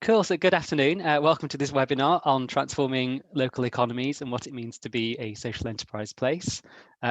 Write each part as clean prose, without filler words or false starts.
Cool, so good afternoon. Welcome to this webinar on transforming local economies and what it means to be a social enterprise place.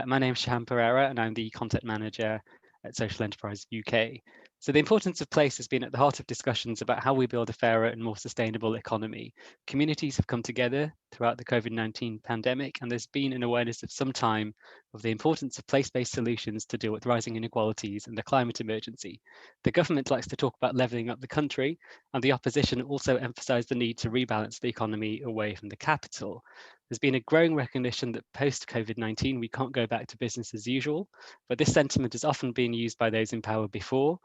My name is Shahan Pereira and I'm the content manager at Social Enterprise UK. So the importance of place has been at the heart of discussions about how we build a fairer and more sustainable economy. Communities have come together throughout the COVID-19 pandemic, and there's been an awareness of some time of the importance of place-based solutions to deal with rising inequalities and the climate emergency. The government likes to talk about levelling up the country, and the opposition also emphasised the need to rebalance the economy away from the capital. There's been a growing recognition that post-COVID-19, we can't go back to business as usual, but this sentiment has often been used by those in power before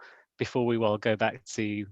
we will go back to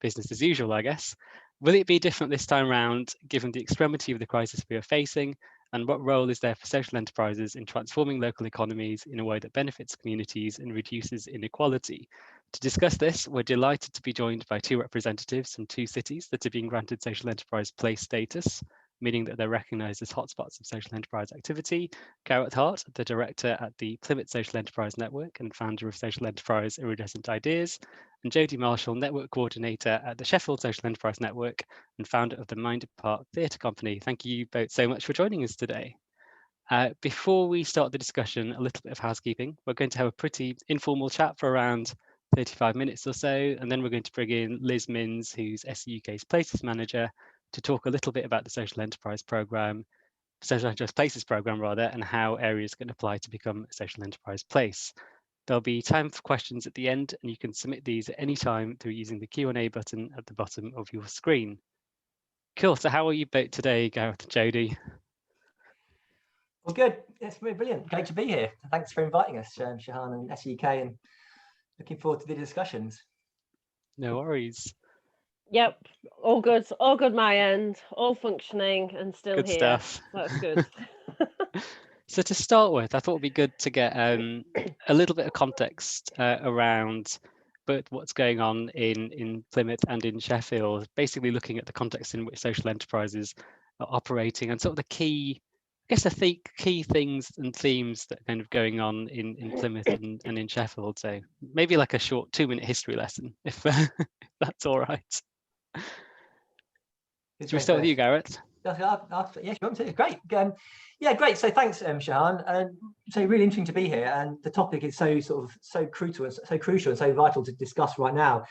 business as usual, I guess. Will it be different this time round, given the extremity of the crisis we are facing? And what role is there for social enterprises in transforming local economies in a way that benefits communities and reduces inequality? To discuss this, we're delighted to be joined by two representatives from two cities that are being granted social enterprise place status, meaning that they're recognised as hotspots of social enterprise activity. Gareth Hart, the director at the Plymouth Social Enterprise Network and founder of social enterprise Iridescent Ideas, and Jodie Marshall, network coordinator at the Sheffield Social Enterprise Network and founder of the Mind Apart Theatre Company. Thank you both so much for joining us today. Before we start the discussion, a little bit of housekeeping. We're going to have a pretty informal chat for around 35 minutes or so, and then we're going to bring in Liz Minns, who's SUK's Places Manager, to talk a little bit about the Social Enterprise Places Programme rather, and how areas can apply to become a social enterprise place. There'll be time for questions at the end, and you can submit these at any time through using the Q&A button at the bottom of your screen. Cool, so how are you both today, Gareth and Jodie? Well, good. It's brilliant. Great to be here. Thanks for inviting us, Shahan and SUK, and looking forward to the discussions. No worries. Yep, all good my end, all functioning and still Good here. stuff. That's good. So to start with, I thought it'd be good to get a little bit of context around both what's going on in Plymouth and in Sheffield, basically looking at the context in which social enterprises are operating and sort of the key things and themes that are kind of going on in Plymouth and in Sheffield. So maybe like a short 2-minute history lesson, if that's all right. Should we start with you, Gareth? Yes, you want to? Great. Yeah, great. So thanks, Shahan. So really interesting to be here, and the topic is so crucial and so vital to discuss right now.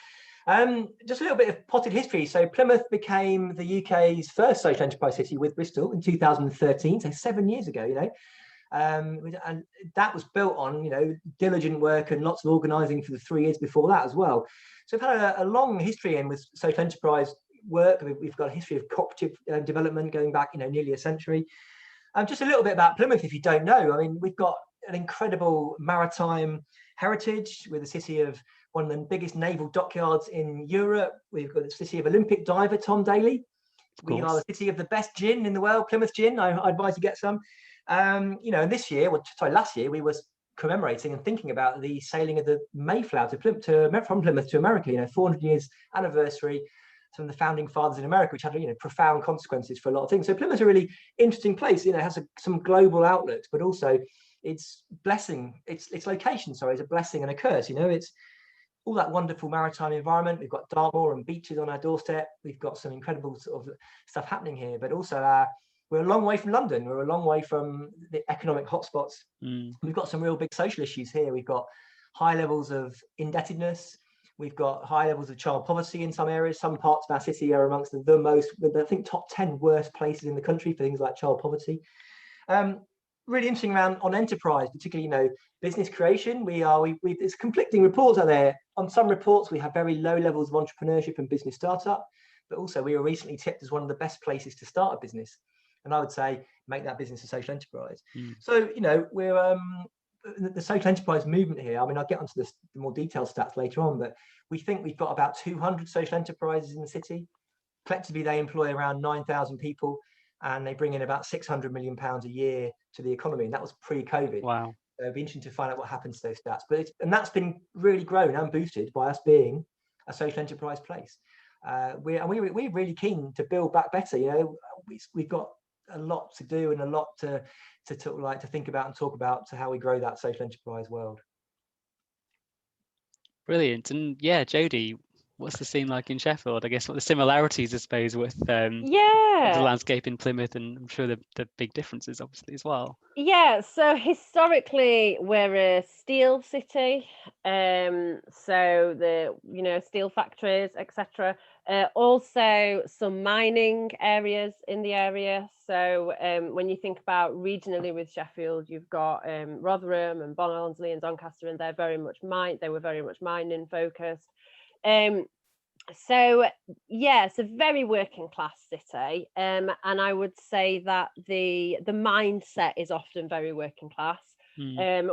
Just a little bit of potted history. So Plymouth became the UK's first social enterprise city with Bristol in 2013, so 7 years ago, and that was built on, diligent work and lots of organising for the 3 years before that as well. So we've had a long history in with social enterprise work. We've got a history of cooperative development going back, nearly a century. Just a little bit about Plymouth, if you don't know. I mean, we've got an incredible maritime heritage. We're the city of one of the biggest naval dockyards in Europe. We've got the city of Olympic diver Tom Daley. We are the city of the best gin in the world, Plymouth gin. I advise you get some. And last year we were commemorating and thinking about the sailing of the Mayflower from Plymouth to America. 400 years anniversary from the founding fathers in America, which had profound consequences for a lot of things. So Plymouth's a really interesting place. It has some global outlooks, but also its location, is a blessing and a curse. It's all that wonderful maritime environment. We've got Dartmoor and beaches on our doorstep. We've got some incredible sort of stuff happening here, but also we're a long way from London. We're a long way from the economic hotspots. We've got some real big social issues here. We've got high levels of indebtedness. We've got high levels of child poverty in some areas. Some parts of our city are amongst the most, I think, top 10 worst places in the country for things like child poverty. Really interesting around on enterprise, particularly, business creation. There's conflicting reports out there. On some reports, we have very low levels of entrepreneurship and business startup, but also we were recently tipped as one of the best places to start a business. And I would say make that business a social enterprise. So, we're the social enterprise movement here. I mean, I'll get onto the more detailed stats later on, but we think we've got about 200 social enterprises in the city. Collectively, they employ around 9,000 people, and they bring in about £600 million a year to the economy. And that was pre-COVID. Wow. So it'd be interesting to find out what happens to those stats. And that's been really grown and boosted by us being a social enterprise place. We're really keen to build back better. We've got a lot to do and a lot to think about and talk about to how we grow that social enterprise world. Brilliant. And yeah, Jodie, what's the scene like in Sheffield? I guess what the similarities, I suppose, with the Yeah. landscape in Plymouth, and I'm sure the big differences, obviously, as well. Yeah, so historically we're a steel city, so the steel factories, etc. Also some mining areas in the area. So when you think about regionally with Sheffield, you've got Rotherham and Barnsley and Doncaster, and they were very much mining focused. So yeah, it's a very working class city, and I would say that the mindset is often very working class,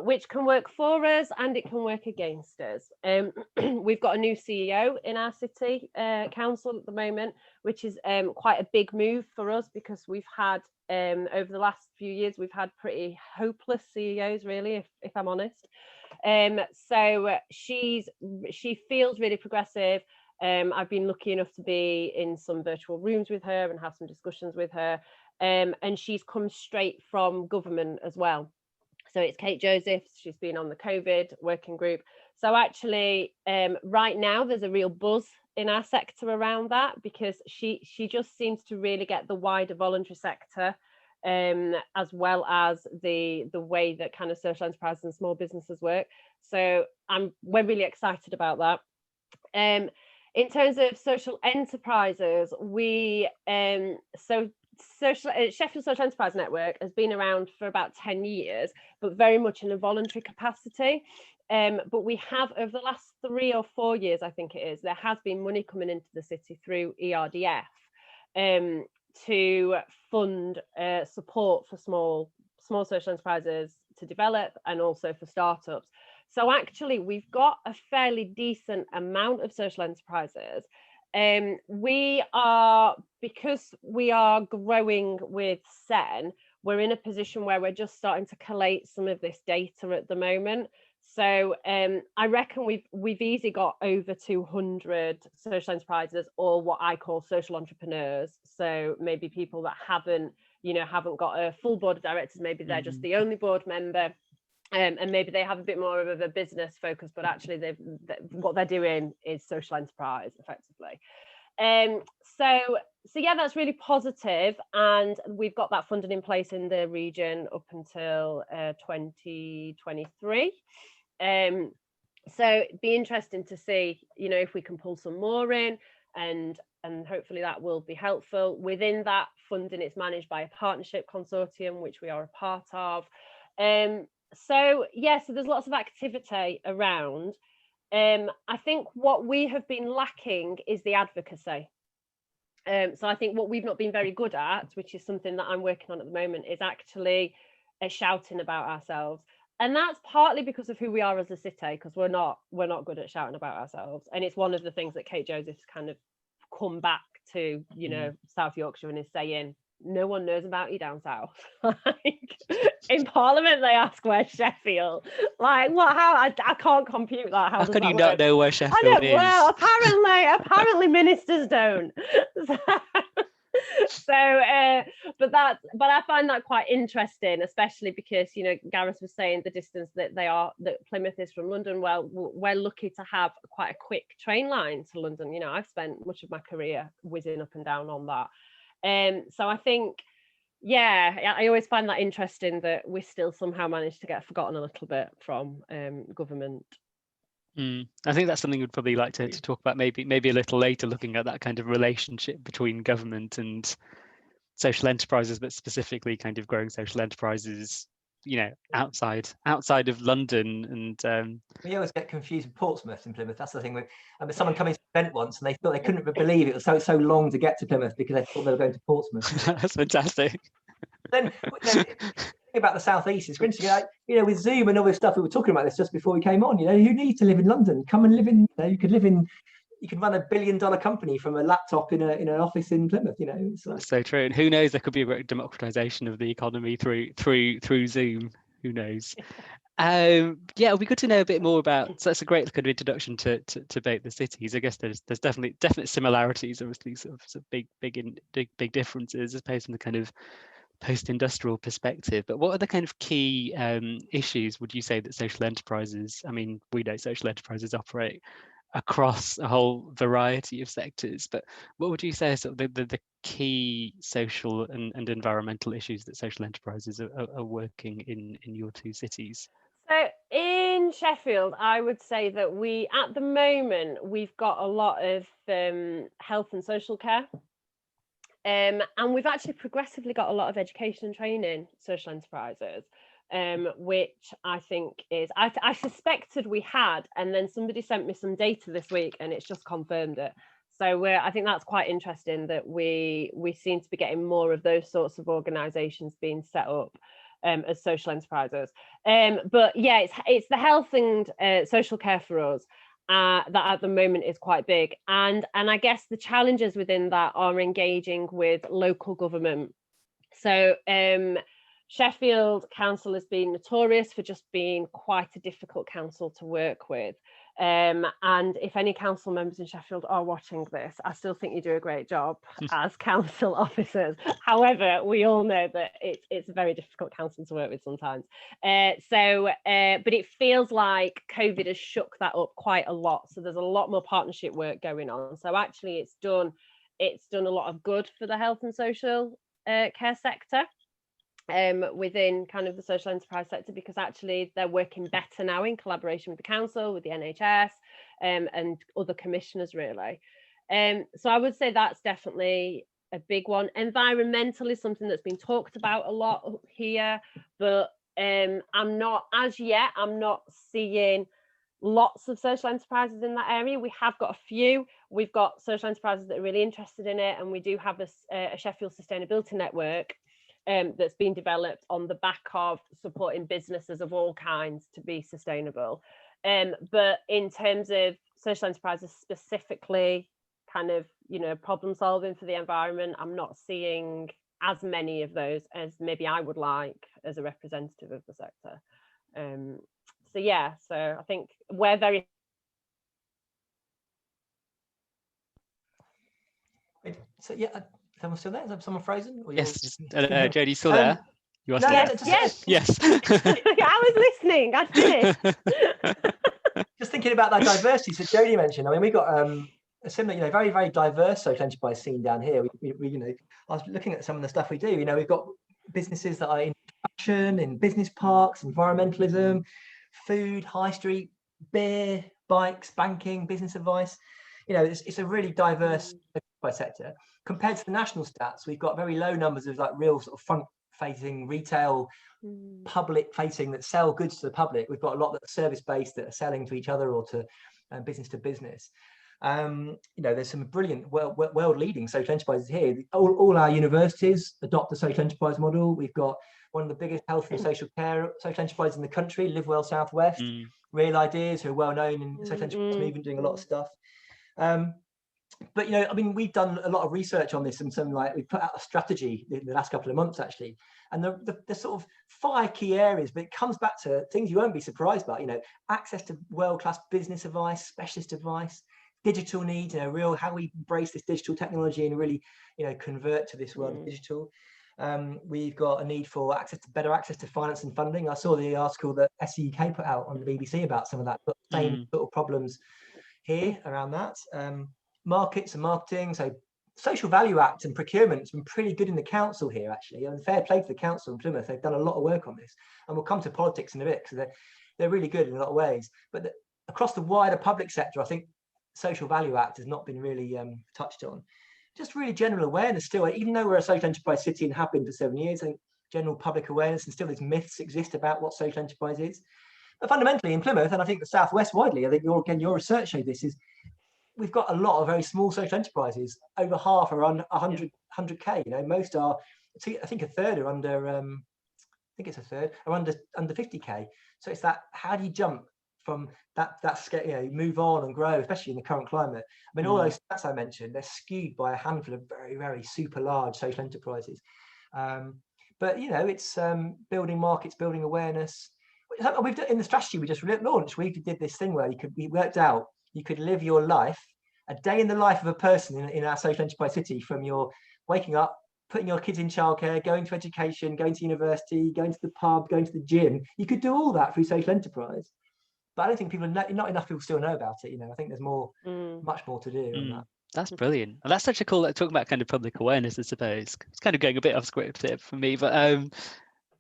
which can work for us and it can work against us. We've got a new CEO in our city council at the moment, which is quite a big move for us, because we've had over the last few years we've had pretty hopeless CEOs, really, if I'm honest. So she feels really progressive. I've been lucky enough to be in some virtual rooms with her and have some discussions with her. And she's come straight from government as well. So it's Kate Josephs. She's been on the COVID working group. So actually, right now, there's a real buzz in our sector around that, because she just seems to really get the wider voluntary sector, as well as the way that kind of social enterprises and small businesses work. So we're really excited about that. In terms of social enterprises, Sheffield Social Enterprise Network has been around for about 10 years, but very much in a voluntary capacity. But we have, over the last 3 or 4 years, I think it is, there has been money coming into the city through ERDF to fund support for small social enterprises to develop, and also for startups. So actually, we've got a fairly decent amount of social enterprises. Because we are growing with SEN, we're in a position where we're just starting to collate some of this data at the moment. So I reckon we've easily got over 200 social enterprises, or what I call social entrepreneurs. So maybe people that haven't got a full board of directors, maybe they're just the only board member. And maybe they have a bit more of a business focus, but actually what they're doing is social enterprise effectively. So yeah, that's really positive, and we've got that funding in place in the region up until 2023. So it'd be interesting to see, if we can pull some more in, and hopefully that will be helpful. Within that funding, it's managed by a partnership consortium, which we are a part of. So there's lots of activity around. I think what we have been lacking is the advocacy. So I think what we've not been very good at, which is something that I'm working on at the moment, is actually shouting about ourselves. And that's partly because of who we are as a city, because we're not good at shouting about ourselves. And it's one of the things that Kate Joseph's kind of come back to, South Yorkshire, and is saying, no one knows about you down south. Like, in Parliament, they ask where's Sheffield. Like, what? How? I can't compute that. How can you not know where Sheffield is? Well, apparently ministers don't. But I find that quite interesting, especially because Gareth was saying the distance that Plymouth is from London. Well, we're lucky to have quite a quick train line to London. I've spent much of my career whizzing up and down on that. So I think, I always find that interesting that we still somehow managed to get forgotten a little bit from government. I think that's something we'd probably like to talk about maybe a little later, looking at that kind of relationship between government and social enterprises, but specifically kind of growing social enterprises, outside of London. And we always get confused with Portsmouth and Plymouth. That's the thing. Someone came to the event once, and they thought they couldn't believe it was so long to get to Plymouth, because they thought they were going to Portsmouth. That's fantastic. Then about the southeast, it's interesting. With Zoom and all this stuff, we were talking about this just before we came on. Who needs to live in London? Come and live in. You could run $1 billion company from a laptop in an office in Plymouth. That's so true. And who knows? There could be a great democratization of the economy through Zoom. Who knows? It'll be good to know a bit more about. So that's a great kind of introduction to both the cities. I guess there's definite similarities, obviously, sort of big differences, as opposed to the kind of post-industrial perspective. But what are the kind of key issues, would you say, that social enterprises? I mean, we know social enterprises operate across a whole variety of sectors. But what would you say are sort of the key social and environmental issues that social enterprises are working in your two cities? So in Sheffield, I would say that at the moment, we've got a lot of health and social care. And we've actually progressively got a lot of education and training social enterprises, which I think is, I suspected we had, and then somebody sent me some data this week and it's just confirmed it. So I think that's quite interesting that we seem to be getting more of those sorts of organisations being set up as social enterprises. But yeah, it's the health and social care for us. That at the moment is quite big, and I guess the challenges within that are engaging with local government. So Sheffield Council has been notorious for just being quite a difficult council to work with. And if any council members in Sheffield are watching this, I still think you do a great job as council officers. However, we all know that it's a very difficult council to work with sometimes. But it feels like COVID has shook that up quite a lot. So there's a lot more partnership work going on. So actually it's done a lot of good for the health and social care sector. Within kind of the social enterprise sector, because actually they're working better now in collaboration with the council, with the NHS, and other commissioners really. So I would say that's definitely a big one. Environmental is something that's been talked about a lot here, but I'm not seeing lots of social enterprises in that area. We have got a few. We've got social enterprises that are really interested in it, and we do have a Sheffield Sustainability Network that's been developed on the back of supporting businesses of all kinds to be sustainable. But in terms of social enterprises specifically, kind of, problem solving for the environment, I'm not seeing as many of those as maybe I would like as a representative of the sector. So I think we're very... So yeah, someone still there? Is someone frozen? Or yes, Jodie, still there? You are still yes, there? yes. Yes. I was listening. I'd finished. Just thinking about that diversity. So Jodie mentioned, I mean, we've got a similar, very, very diverse social enterprise scene down here. We I was looking at some of the stuff we do. We've got businesses that are in fashion, in business parks, environmentalism, food, high street, beer, bikes, banking, business advice. It's a really diverse sector. Compared to the national stats, we've got very low numbers of like real sort of front-facing retail, public-facing that sell goods to the public. We've got a lot that are service-based that are selling to each other or to business to business. There's some brilliant world-leading social enterprises here. All our universities adopt the social enterprise model. We've got one of the biggest health and social care social enterprises in the country, Live Well Southwest, Real Ideas, who are well known in the social enterprise movement, doing a lot of stuff. But we've done a lot of research on this, and we put out a strategy in the last couple of months actually, and the sort of 5 key areas, but it comes back to things you won't be surprised about. Access to world-class business advice, specialist advice, digital needs, real how we embrace this digital technology and really convert to this world of digital. We've got a need for better access to finance and funding. I saw the article that SEK put out on the BBC about some of that, but same sort of problems here around that. Markets and marketing, so Social Value Act and procurement has been pretty good in the council here actually, and fair play to the council in Plymouth. They've done a lot of work on this, and we'll come to politics in a bit, because they're really good in a lot of ways. But across the wider public sector, I think Social Value Act has not been really touched on. Just really general awareness still, even though we're a social enterprise city and have been for 7 years. I think general public awareness, and still these myths exist about what social enterprise is. But fundamentally in Plymouth, and I think the Southwest widely, I think your research showed this, is we've got a lot of very small social enterprises. Over half are under 100k. Most are, I think a third are under, are under 50k. So it's that, how do you jump from that scale, move on and grow, especially in the current climate? I mean, all those stats I mentioned, they're skewed by a handful of very, very super large social enterprises. But it's building markets, building awareness. We've done in the strategy we just launched. We did this thing where we worked out you could live your life, a day in the life of a person in our social enterprise city, from your waking up, putting your kids in childcare, going to education, going to university, going to the pub, going to the gym. You could do all that through social enterprise. but I don't think people not enough people still know about it. I think there's much more to do on that. That's brilliant. And that's such a cool, talking about kind of public awareness, I suppose. It's kind of going a bit off script here for me, but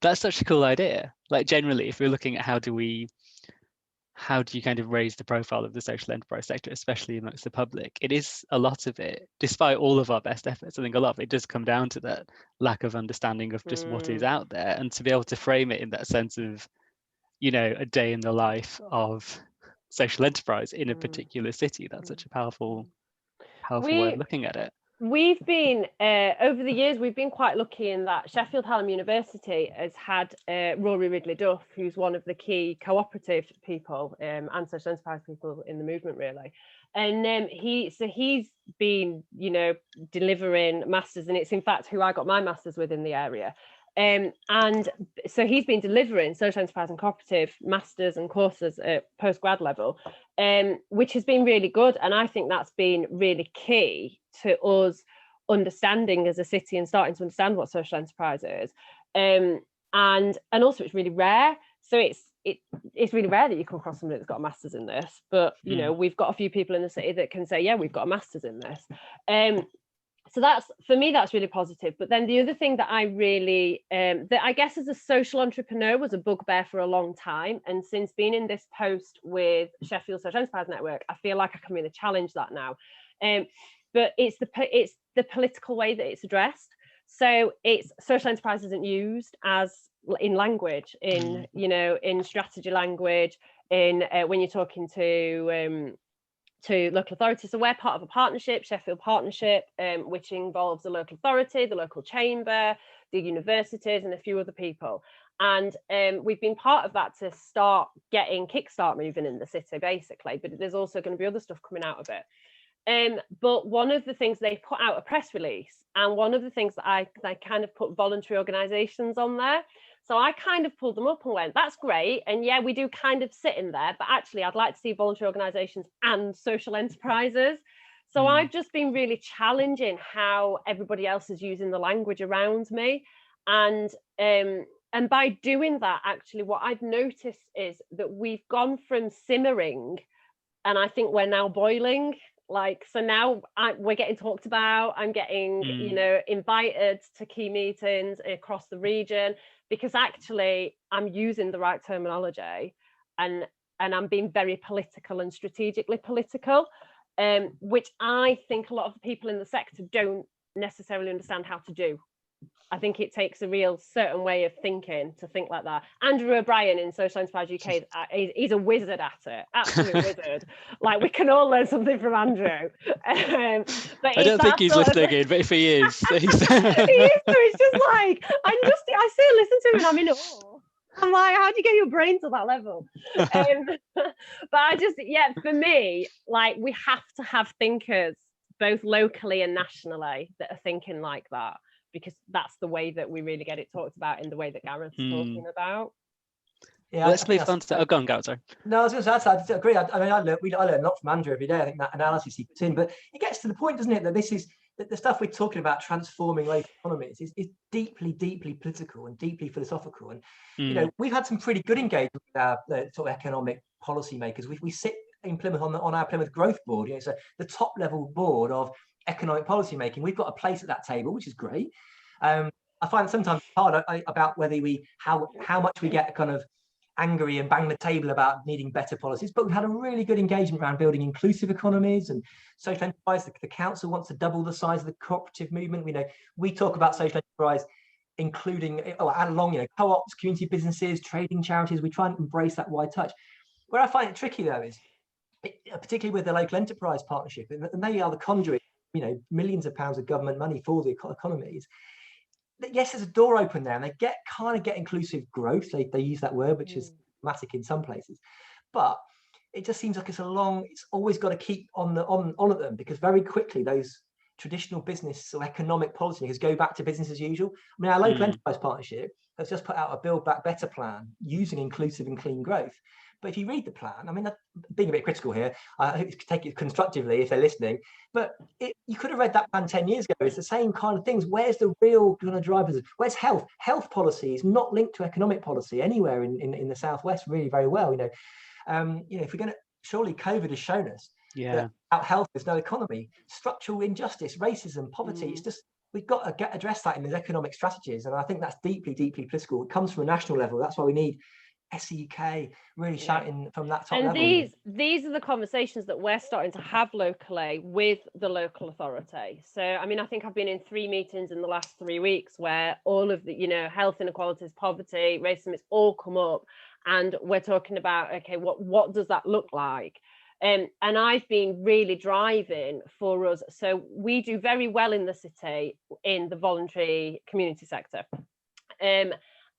that's such a cool idea. Like generally, if we're looking at how do you kind of raise the profile of the social enterprise sector, especially amongst the public, it is a lot of it, despite all of our best efforts, I think a lot of it does come down to that lack of understanding of just what is out there, and to be able to frame it in that sense of, a day in the life of social enterprise in a particular city. That's such a powerful way of looking at it. We've been, over the years, we've been quite lucky in that Sheffield Hallam University has had Rory Ridley-Duff, who's one of the key cooperative people and social enterprise people in the movement, really. And he's been, delivering masters, and it's in fact who I got my masters with in the area. And so he's been delivering social enterprise and cooperative masters and courses at postgrad level, which has been really good. And I think that's been really key to us understanding as a city and starting to understand what social enterprise is. And also it's really rare. So it's really rare that you come across somebody that's got a master's in this, but we've got a few people in the city that can say, yeah, we've got a master's in this. So that's, for me, that's really positive. But then the other thing that I really, that I guess as a social entrepreneur was a bugbear for a long time. And since being in this post with Sheffield Social Enterprise Network, I feel like I can really challenge that now. But it's the political way that it's addressed. So it's social enterprise isn't used as in language, in strategy language, in when you're talking to local authorities. So we're part of a partnership, Sheffield Partnership, which involves the local authority, the local chamber, the universities, and a few other people. And we've been part of that to start getting Kickstart moving in the city, basically. But there's also going to be other stuff coming out of it. But one of the things, they put out a press release, and one of the things that I kind of put voluntary organisations on there. So I kind of pulled them up and went, that's great. And yeah, we do kind of sit in there, but actually I'd like to see voluntary organisations and social enterprises. So I've just been really challenging how everybody else is using the language around me. And by doing that, actually, what I've noticed is that we've gone from simmering, and I think we're now boiling. So now we're getting talked about. I'm getting, invited to key meetings across the region, because actually I'm using the right terminology, and I'm being very political and strategically political, which I think a lot of the people in the sector don't necessarily understand how to do. I think it takes a real certain way of thinking to think like that. Andrew O'Brien in Social Enterprise UK, he's a wizard at it, absolute wizard. Like, we can all learn something from Andrew. But I don't think he's listening in, but if he is, he is. So it's just like, I still listen to him and I'm in awe. I'm like, how do you get your brain to that level? But I just, for me, like, we have to have thinkers both locally and nationally that are thinking like that, because that's the way that we really get it talked about in the way that Gareth's talking about. Yeah, let's move on to. Go on, Gareth, sorry. No, I was going to say, I agree. I learn a lot from Andrew every day. I think that analysis he puts in, but it gets to the point, doesn't it, that this is the stuff we're talking about, transforming local economies, is deeply, deeply political and deeply philosophical. And we've had some pretty good engagement with our sort of economic policy makers. We sit in Plymouth on our Plymouth Growth Board. So the top level board of economic policy making. We've got a place at that table, which is great. I find sometimes hard about whether how much we get kind of angry and bang the table about needing better policies, but we've had a really good engagement around building inclusive economies and social enterprise. The council wants to double the size of the cooperative movement. We talk about social enterprise including along co-ops, community businesses, trading charities. We try and embrace that wide touch. Where I find it tricky though is, particularly with the local enterprise partnership, and they are the conduit, millions of pounds of government money for the economies. Yes, there's a door open there, and they get inclusive growth. They use that word, which is dramatic in some places, but it just seems like it's always got to keep on at them, because very quickly those traditional business or economic policymakers go back to business as usual. I mean, our local enterprise partnership has just put out a Build Back Better plan using inclusive and clean growth. But if you read the plan, I mean, being a bit critical here, I hope you can take it constructively if they're listening, but you could have read that plan 10 years ago. It's the same kind of things. Where's the real kind of drivers? Where's health? Health policy is not linked to economic policy anywhere in the Southwest really very well. if we're going to, surely COVID has shown us Yeah. that without health, there's no economy. Structural injustice, racism, poverty, it's just, we've got to address that in those economic strategies. And I think that's deeply, deeply political. It comes from a national level. That's why we need SEUK really shouting from that top level. And these are the conversations that we're starting to have locally with the local authority. So, I mean, I think I've been in 3 meetings in the last 3 weeks where all of the, health inequalities, poverty, racism, it's all come up. And we're talking about, okay, what does that look like? And I've been really driving for us. So we do very well in the city in the voluntary community sector.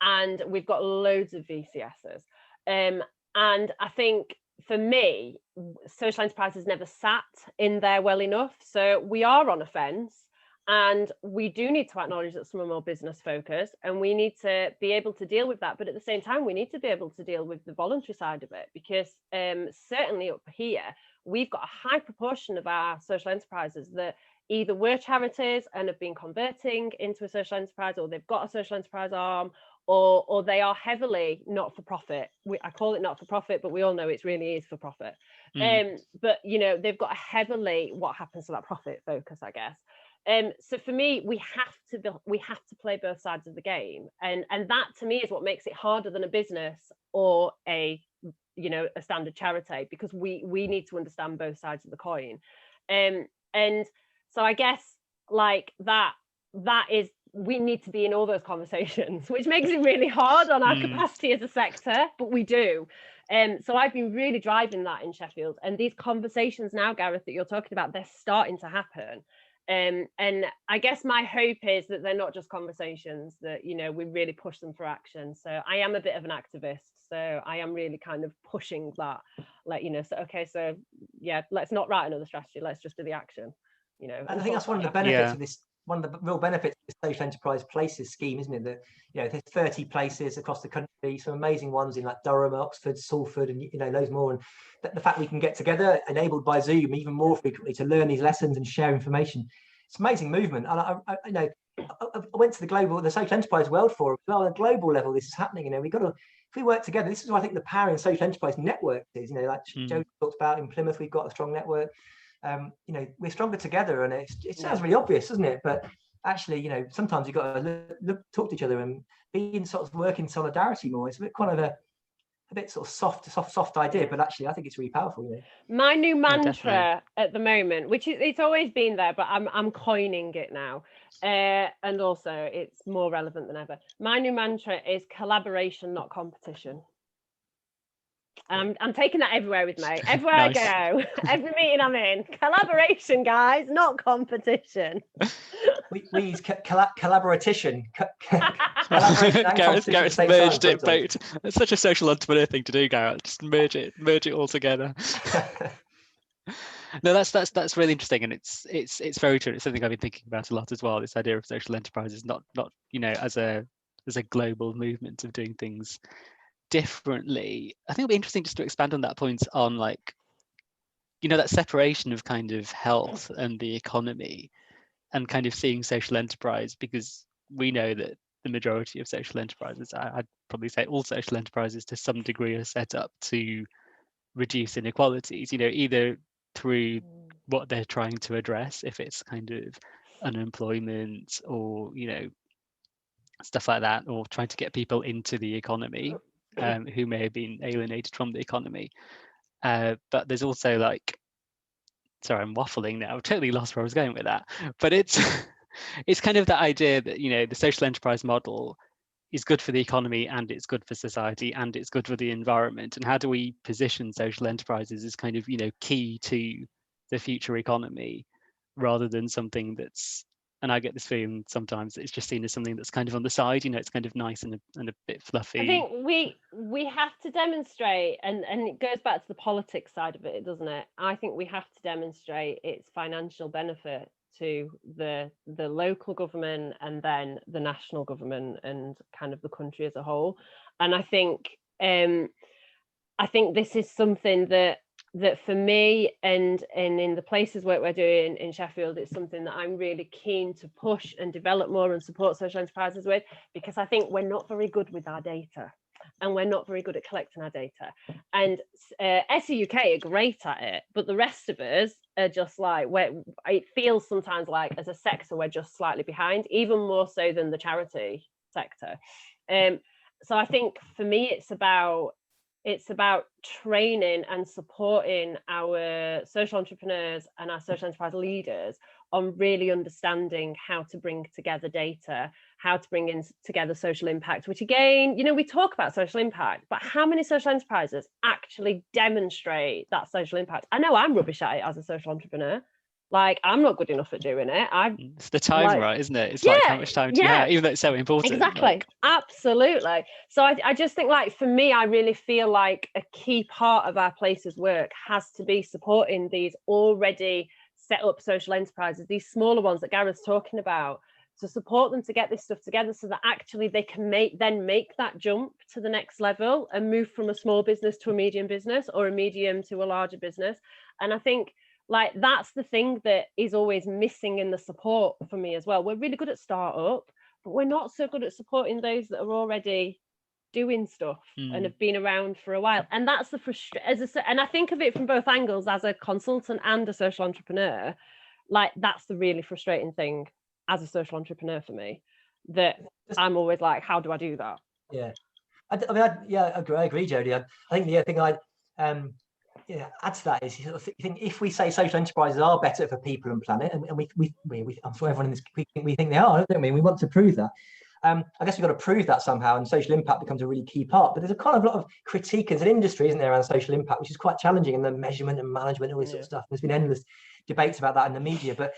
And we've got loads of VCSs. And I think for me, social enterprises never sat in there well enough. So we are on a fence, and we do need to acknowledge that some are more business focused, and we need to be able to deal with that. But at the same time, we need to be able to deal with the voluntary side of it, because certainly up here, we've got a high proportion of our social enterprises that either were charities and have been converting into a social enterprise, or they've got a social enterprise arm, or they are heavily not-for-profit. I call it not-for-profit, but we all know it really is for profit. But they've got a heavily what happens to that profit focus, I guess. So for me, we have to play both sides of the game, and that to me is what makes it harder than a business or a standard charity, because we need to understand both sides of the coin. And so I guess like that is, we need to be in all those conversations, which makes it really hard on our capacity as a sector, but we do. So I've been really driving that in Sheffield, and these conversations now, Gareth, that you're talking about, they're starting to happen. And I guess my hope is that they're not just conversations, that we really push them for action. So I am a bit of an activist, so I am really kind of pushing that, so yeah, let's not write another strategy, let's just do the action. And I think that's one of the benefits of this. One of the real benefits of the social enterprise places scheme, isn't it? That there's 30 places across the country, some amazing ones in like Durham, Oxford, Salford, and loads more. And the fact we can get together, enabled by Zoom, even more frequently, to learn these lessons and share information, it's an amazing movement. And I went to the social enterprise world forum as well. On a global level, this is happening. We've got to, if we work together, this is what I think the power in social enterprise network is. Like Joe talked about in Plymouth, we've got a strong network. We're stronger together, and it sounds really obvious, doesn't it? But actually, sometimes you've got to talk to each other and be in sort of work in solidarity more. It's a bit kind of a bit sort of soft idea, but actually, I think it's really powerful. My new mantra at the moment, which it's always been there, but I'm coining it now, and also it's more relevant than ever. My new mantra is collaboration, not competition. I'm taking that everywhere with me. Everywhere I go, every meeting I'm in, collaboration, guys, not competition. We use collaboration. Garrett's merged it both. It's such a social entrepreneur thing to do, Garrett. Just merge it all together. No, that's really interesting, and it's very true. It's something I've been thinking about a lot as well. This idea of social enterprises, not as a global movement of doing things differently. I think it'll be interesting just to expand on that point on that separation of kind of health and the economy, and kind of seeing social enterprise, because we know that the majority of social enterprises, I'd probably say all social enterprises to some degree, are set up to reduce inequalities, either through what they're trying to address, if it's kind of unemployment or stuff like that, or trying to get people into the economy who may have been alienated from the economy. But there's also sorry, I'm waffling now. I've totally lost where I was going with that. But it's kind of the idea that the social enterprise model is good for the economy, and it's good for society, and it's good for the environment. And how do we position social enterprises as kind of key to the future economy, rather than something that's, and I get this feeling sometimes it's just seen as something that's kind of on the side, it's kind of nice and a bit fluffy. I think we have to demonstrate, and it goes back to the politics side of it, doesn't it? I think we have to demonstrate its financial benefit to the local government, and then the national government, and kind of the country as a whole. And I think this is something that for me, and in the places where we're doing in Sheffield, it's something that I'm really keen to push and develop more and support social enterprises with, because I think we're not very good with our data. and we're not very good at collecting our data. And SE UK are great at it, but the rest of us are just like, it feels sometimes like as a sector we're just slightly behind, even more so than the charity sector. So I think for me it's about training and supporting our social entrepreneurs and our social enterprise leaders on really understanding how to bring together data, how to bring in together social impact, which again, you know, we talk about social impact, but how many social enterprises actually demonstrate that social impact? I know I'm rubbish at it as a social entrepreneur. Like, I'm not good enough at doing it. It's the time, like, right, isn't it? It's like, how much time do you have, even though it's so important. Exactly, like... absolutely. So I just think, like, for me, I really feel like a key part of our place's work has to be supporting these already set up social enterprises, these smaller ones that Gareth's talking about, to support them to get this stuff together so that actually they can make that jump to the next level and move from a small business to a medium business, or a medium to a larger business. And I think, like, that's the thing that is always missing in the support for me as well. We're really good at startup, but we're not so good at supporting those that are already doing stuff and have been around for a while. And that's the frustration. And I think of it from both angles, as a consultant and a social entrepreneur. Like, that's the really frustrating thing as a social entrepreneur for me, that I'm always like, how do I do that? Yeah, I agree, Jodie. I think the other thing I'd add to that is, you think if we say social enterprises are better for people and planet, and we I'm sure everyone in this, we think they are, don't we? We want to prove that. I guess we've got to prove that somehow, and social impact becomes a really key part. But there's a kind of lot of critique as an industry, isn't there, around social impact, which is quite challenging, and the measurement and management, all this sort of stuff. There's been endless debates about that in the media. But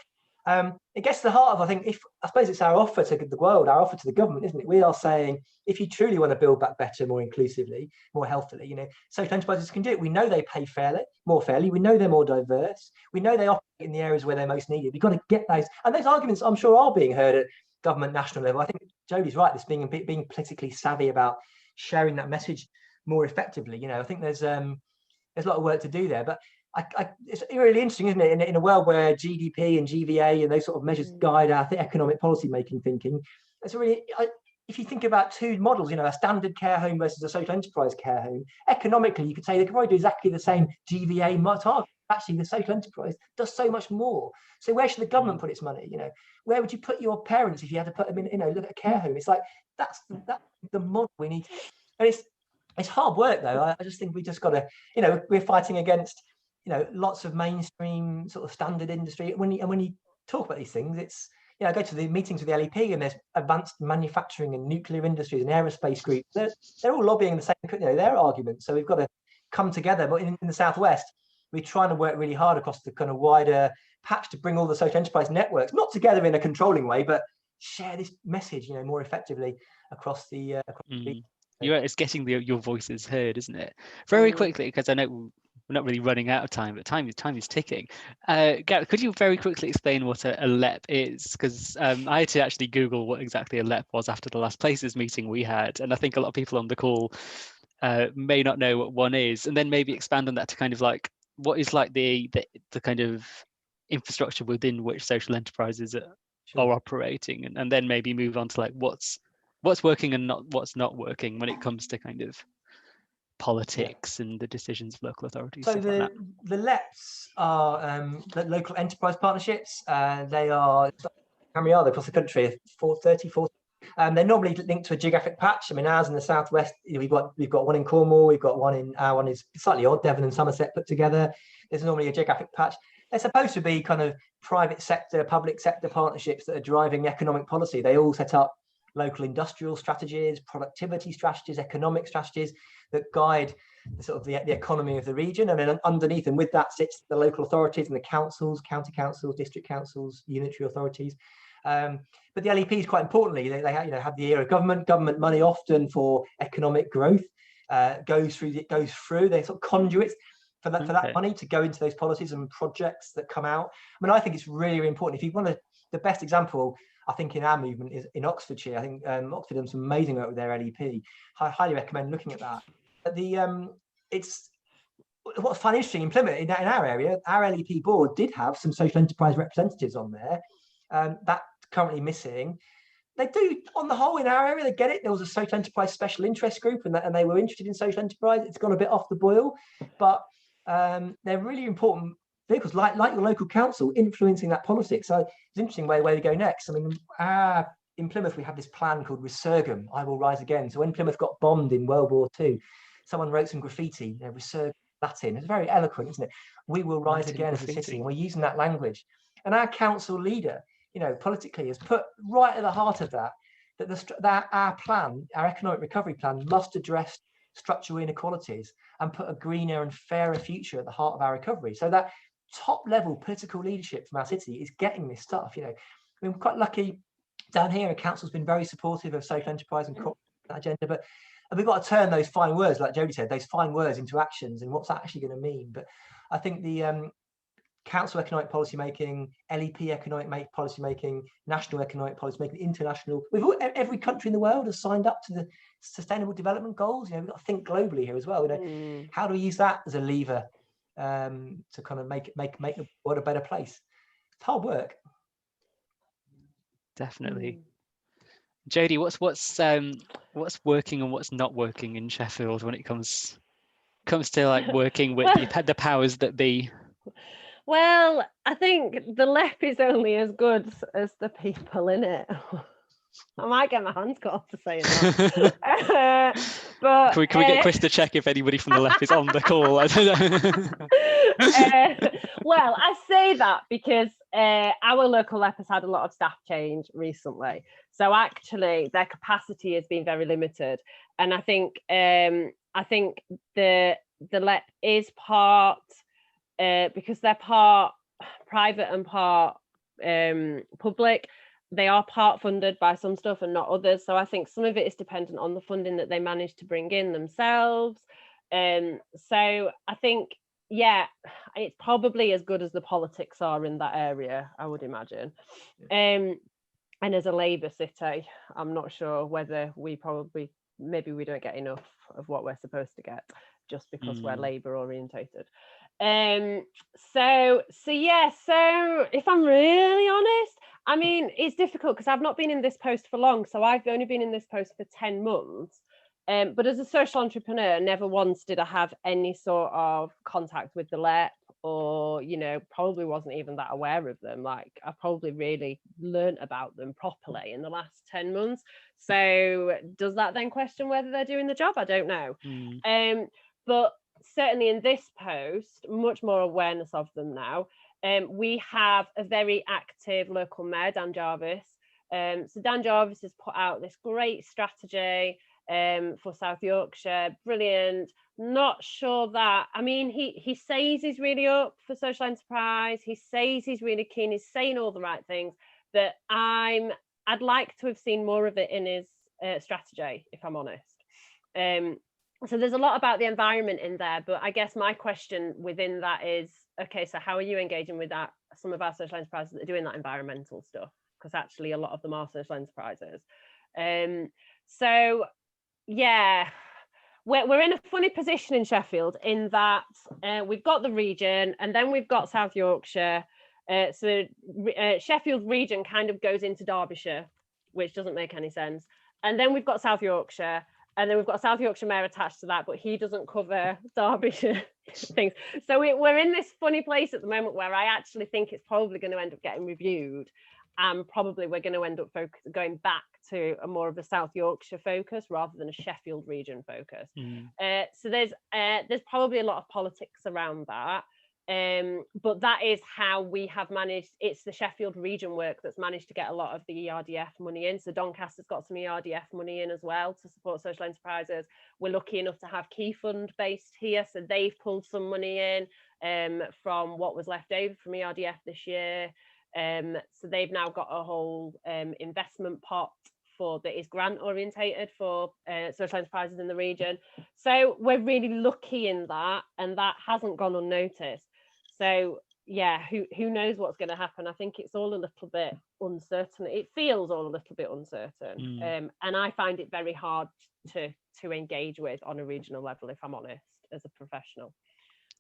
it gets to the heart of, I think, I suppose it's our offer to the world, our offer to the government, isn't it? We are saying, if you truly want to build back better, more inclusively, more healthily, you know, social enterprises can do it. We know they pay more fairly. We know they're more diverse. We know they operate in the areas where they're most needed. We've got to get those. And those arguments, I'm sure, are being heard at government, national level. I think Jodie's right. This being politically savvy about sharing that message more effectively. You know, I think there's a lot of work to do there. But it's really interesting, isn't it? In a world where GDP and GVA and those sort of measures guide our economic policy making thinking, it's really, if you think about two models, you know, a standard care home versus a social enterprise care home, economically, you could say they could probably do exactly the same GVA target. Actually, the social enterprise does so much more. So where should the government put its money? You know, where would you put your parents if you had to put them in? You know, look at a care home. It's like that's the model we need. And it's hard work though. I just think we just got to, you know, we're fighting against, you know, lots of mainstream sort of standard industry. When you talk about these things, it's, you know, I go to the meetings with the LEP, and there's advanced manufacturing and nuclear industries and aerospace groups. They're all lobbying the same, you know, their arguments. So we've got to come together. But in the Southwest, we're trying to work really hard across the kind of wider patch to bring all the social enterprise networks, not together in a controlling way, but share this message, you know, more effectively across the. It's getting your voices heard, isn't it? Very quickly, because I know we're not really running out of time, but time is ticking. Gareth, could you very quickly explain what a LEP is? Because I had to actually Google what exactly a LEP was after the last places meeting we had, and I think a lot of people on the call may not know what one is, and then maybe expand on that to kind of like what is like the kind of infrastructure within which social enterprises are operating, and then maybe move on to like what's working and what's not working when it comes to kind of politics and the decisions of local authorities. So the LEPs are the local enterprise partnerships. They are, how many are there across the country? 40. They're normally linked to a geographic patch. I mean, ours in the southwest, you know, we've got one in Cornwall. We've got our one is slightly odd, Devon and Somerset put together. There's normally a geographic patch. They're supposed to be kind of private sector, public sector partnerships that are driving economic policy. They all set up local industrial strategies, productivity strategies, economic strategies that guide the economy of the region. And then underneath and with that sits the local authorities and the councils, county councils, district councils, unitary authorities. But the LEPs, quite importantly, they have the ear of government money often for economic growth goes through. They're sort of conduits for that money to go into those policies and projects that come out. I mean, I think it's really, really important. If you want the best example, I think in our movement is in Oxfordshire. I think Oxford done some amazing work with their LEP. I highly recommend looking at that. But it's what's fun, interesting in Plymouth, in our area, our LEP board did have some social enterprise representatives on there. That currently missing. they do, on the whole, in our area, they get it. There was a social enterprise special interest group, and they were interested in social enterprise. It's gone a bit off the boil, but they're really important vehicles, like your local council, influencing that politics. So it's an interesting where we go next. I mean, in Plymouth, we have this plan called Resurgam, I Will Rise Again. So when Plymouth got bombed in World War II, someone wrote some graffiti, Resurgam Latin. It's very eloquent, isn't it? We will rise again as a city, and we're using that language. And our council leader, politically, has put right at the heart of that our plan, our economic recovery plan, must address structural inequalities and put a greener and fairer future at the heart of our recovery. So that top level political leadership from our city is getting this stuff. We're quite lucky down here. The council's been very supportive of social enterprise and corporate agenda, but we've got to turn those fine words, like Jodie said, those fine words into actions, and what's that actually going to mean. But I think the council economic policy making, LEP economic policy making, national economic policy making, international. Every country in the world has signed up to the Sustainable Development Goals. We've got to think globally here as well. How do we use that as a lever to kind of make the world a better place? It's hard work. Definitely. Jodie, what's working and what's not working in Sheffield when it comes to like working with the powers that be? Well, I think the LEP is only as good as the people in it. I might get my hands cut off for saying that. But can we get Chris to check if anybody from the LEP is on the call? I don't know. Well, I say that because our local LEP has had a lot of staff change recently. So actually their capacity has been very limited. And I think the LEP is part, because they're part private and part public, they are part funded by some stuff and not others. So I think some of it is dependent on the funding that they manage to bring in themselves. So I think, it's probably as good as the politics are in that area, I would imagine. And as a Labour city, I'm not sure whether maybe we don't get enough of what we're supposed to get just because we're Labour orientated. So if I'm really honest, I mean, it's difficult because I've not been in this post for long. So I've only been in this post for 10 months. But as a social entrepreneur, never once did I have any sort of contact with the LEP, or, probably wasn't even that aware of them. Like, I probably really learned about them properly in the last 10 months. So does that then question whether they're doing the job? I don't know. But certainly in this post, much more awareness of them now. We have a very active local mayor, Dan Jarvis. So Dan Jarvis has put out this great strategy for South Yorkshire. Brilliant. Not sure that, I mean, he says he's really up for social enterprise. He says he's really keen. He's saying all the right things, but I'd like to have seen more of it in his strategy, if I'm honest. So there's a lot about the environment in there, but I guess my question within that is, okay, so how are you engaging with that? Some of our social enterprises that are doing that environmental stuff, because actually a lot of them are social enterprises. So yeah, we're in a funny position in Sheffield in that we've got the region and then we've got South Yorkshire. So Sheffield region kind of goes into Derbyshire, which doesn't make any sense. And then we've got South Yorkshire. And then we've got South Yorkshire Mayor attached to that, but he doesn't cover Derbyshire things. So we're in this funny place at the moment where I actually think it's probably going to end up getting reviewed. And probably we're going to end up going back to a more of a South Yorkshire focus rather than a Sheffield region focus. So there's probably a lot of politics around that. But that is how we have managed. It's the Sheffield region work that's managed to get a lot of the ERDF money in. So Doncaster's got some ERDF money in as well to support social enterprises. We're lucky enough to have Key Fund based here, so they've pulled some money in from what was left over from ERDF this year. So they've now got a whole investment pot that is grant orientated for social enterprises in the region. So we're really lucky in that, and that hasn't gone unnoticed. So yeah, who knows what's going to happen? I think it's all a little bit uncertain. It feels all a little bit uncertain, and I find it very hard to engage with on a regional level, if I'm honest, as a professional.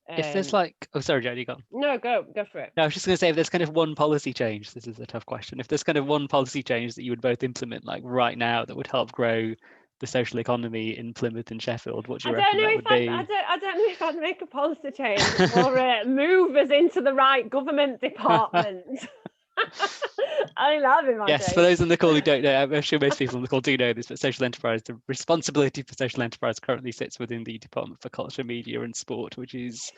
If there's like, oh, sorry, Jodie, you gone. No, go for it. No, I was just going to say, if there's kind of one policy change, this is a tough question. If there's kind of one policy change that you would both implement like right now that would help grow the social economy in Plymouth and Sheffield, what do you reckon that would be? I don't know if I'd make a policy change or move us into the right government department. I think that'd be my Yes, dream. for those on the call who don't know, I'm sure most people on the call do know this, but social enterprise, the responsibility for social enterprise currently sits within the Department for Culture, Media and Sport, which is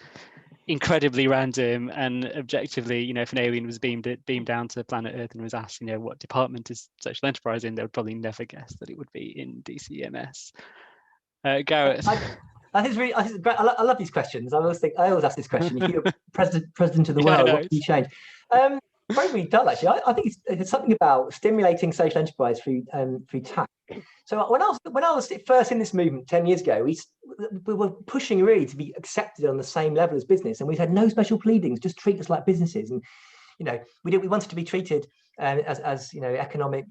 incredibly random. And objectively, you know, if an alien was beamed down to planet Earth and was asked, you know, what department is social enterprise in, they would probably never guess that it would be in DCMS. Gareth. I think it's great. I love these questions. I always ask this question: if you're president of the world, what do you change? Very dull, actually. I think it's something about stimulating social enterprise through tax. So when I was first in this movement 10 years ago, we were pushing really to be accepted on the same level as business, and we had no special pleadings, just treat us like businesses. And you know, we wanted to be treated as you know, economic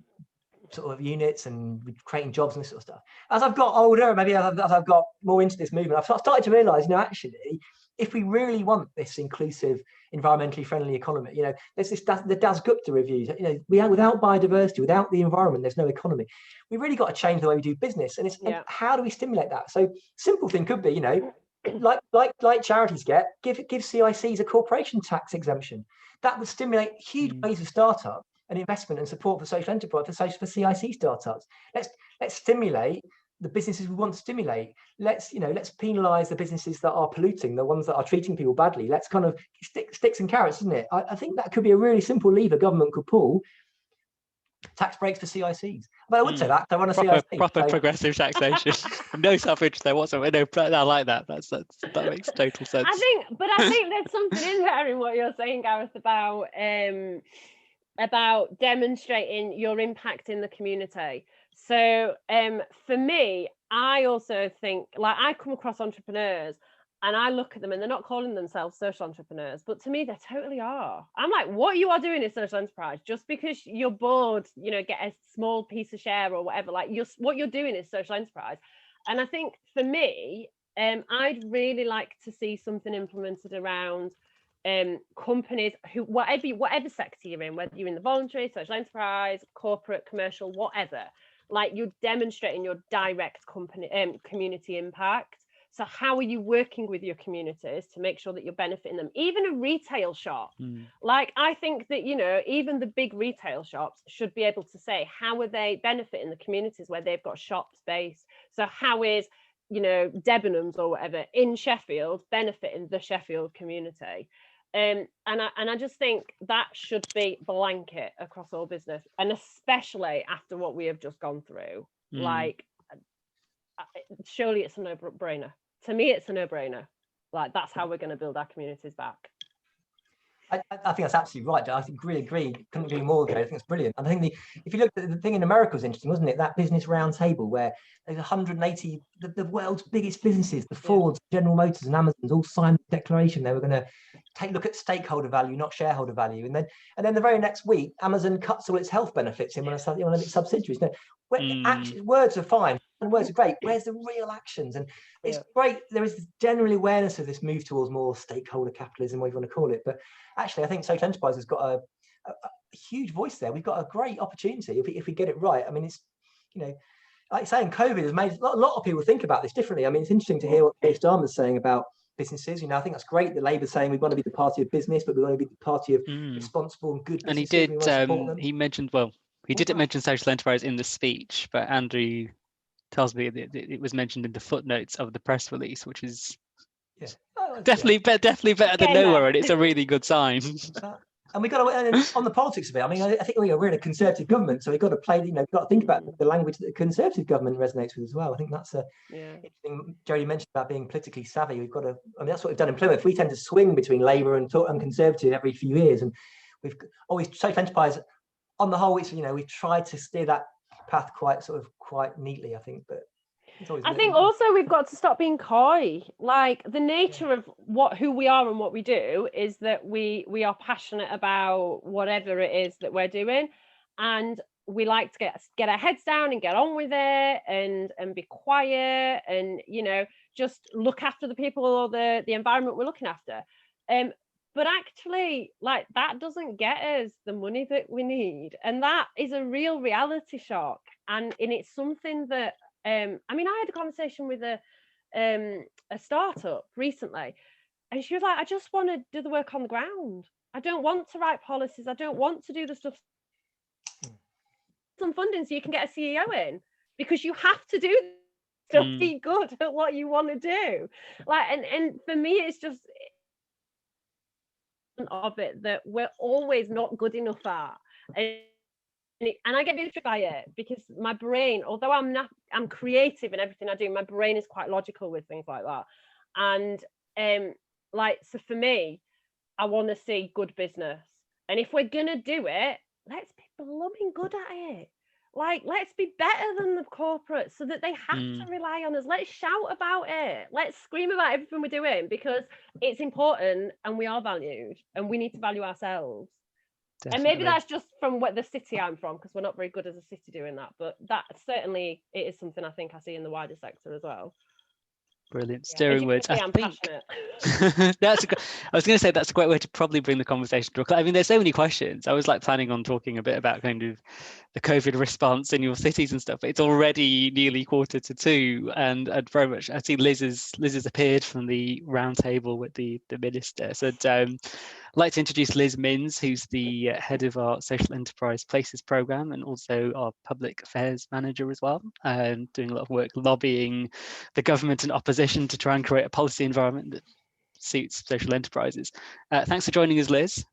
sort of units and creating jobs and this sort of stuff. As I've got older, maybe as I've got more into this movement, I've started to realise, you know, actually, if we really want this inclusive, environmentally friendly economy, you know, there's the Das Gupta reviews. You know, without biodiversity, without the environment, there's no economy. We really got to change the way we do business, and and how do we stimulate that? So, simple thing could be, you know, like charities get, give CICs a corporation tax exemption. That would stimulate huge ways of startup and investment and support for social enterprise, for CIC startups. Let's stimulate the businesses we want to stimulate. Let's penalise the businesses that are polluting, the ones that are treating people badly. Let's kind of sticks and carrots, isn't it? I think that could be a really simple lever government could pull. Tax breaks for CICs. But I would say that I want to see proper progressive taxation. No self-interest there whatsoever. No, I like that. That makes total sense. I think there's something in there in what you're saying, Gareth, about demonstrating your impact in the community. So for me, I also think, like, I come across entrepreneurs and I look at them and they're not calling themselves social entrepreneurs, but to me they totally are. I'm like, what you are doing is social enterprise. Just because you're bored, you know, get a small piece of share or whatever, like what you're doing is social enterprise. And I think for me, I'd really like to see something implemented around companies who, whatever sector you're in, whether you're in the voluntary, social enterprise, corporate, commercial, whatever, like you're demonstrating your direct community impact. So how are you working with your communities to make sure that you're benefiting them? Even a retail shop, like I think that, you know, even the big retail shops should be able to say, how are they benefiting the communities where they've got shop space? So how is, you know, Debenhams or whatever in Sheffield benefiting the Sheffield community? And I just think that should be blanket across all business, and especially after what we have just gone through. Like, surely it's a no-brainer. To me, it's a no-brainer. Like, that's how we're going to build our communities back. I think that's absolutely right. I really agree. Couldn't agree more. I think it's brilliant. And I think if you look at the thing in America was interesting, wasn't it? That business roundtable where there's 180 the world's biggest businesses, the Fords, General Motors, and Amazons, all signed the declaration they were going to take a look at stakeholder value, not shareholder value. And then the very next week, Amazon cuts all its health benefits in one of its subsidiaries. Words are fine and words are great. Where's the real actions? And it's great. There is general awareness of this move towards more stakeholder capitalism, whatever you want to call it. But actually, I think social enterprise has got a huge voice there. We've got a great opportunity if we get it right. I mean, it's, you know, like saying COVID has made a lot of people think about this differently. I mean, it's interesting to hear what Keir Starmer's saying about businesses. You know, I think that's great that Labour's saying we want to be the party of business, but we want to be the party of responsible and good businesses. And he mentioned, well, he didn't mention social enterprise in the speech, but Andrew tells me that it was mentioned in the footnotes of the press release, which is definitely better than nowhere, and it's a really good sign. And we got to, on the politics of it, I mean, I think we're in a Conservative government, so we've got to play, you know, we've got to think about the language that the Conservative government resonates with as well. I think that's interesting. Jodie mentioned about being politically savvy. We've got to, I mean, that's what we've done in Plymouth. We tend to swing between Labour and Conservative every few years, and we've always, social enterprise, on the whole, it's, you know, we've tried to steer that path quite neatly, I think, but I think also we've got to stop being coy. Like, the nature of who we are and what we do is that we are passionate about whatever it is that we're doing, and we like to get our heads down and get on with it, and be quiet, and just look after the people or the environment we're looking after. But actually, like, that doesn't get us the money that we need, and that is a real reality shock. And it's something that I had a conversation with a startup recently, and she was like, I just want to do the work on the ground. I don't want to write policies. I don't want to do the stuff. Some funding so you can get a CEO in, because you have to do to be good at what you want to do. Like, and for me, it's just of it that we're always not good enough at. And I get really by it, because my brain, although I'm creative in everything I do, my brain is quite logical with things like that. And so for me, I want to see good business. And if we're gonna do it, let's be blooming good at it. Like, let's be better than the corporates, so that they have to rely on us. Let's shout about it. Let's scream about everything we're doing, because it's important and we are valued, and we need to value ourselves. Definitely. And maybe that's just from the city I'm from, because we're not very good as a city doing that. But that certainly, it is something I think I see in the wider sector as well. Brilliant. Steering words. I'm passionate. I was going to say that's a great way to probably bring the conversation to a close. I mean, there's so many questions. I was like planning on talking a bit about kind of the COVID response in your cities and stuff, but it's already nearly 1:45, and very much I see Liz has appeared from the round table with the minister. So I'd like to introduce Liz Minns, who's the head of our Social Enterprise Places programme, and also our public affairs manager as well, and doing a lot of work lobbying the government and opposition to try and create a policy environment that suits social enterprises. Thanks for joining us, Liz.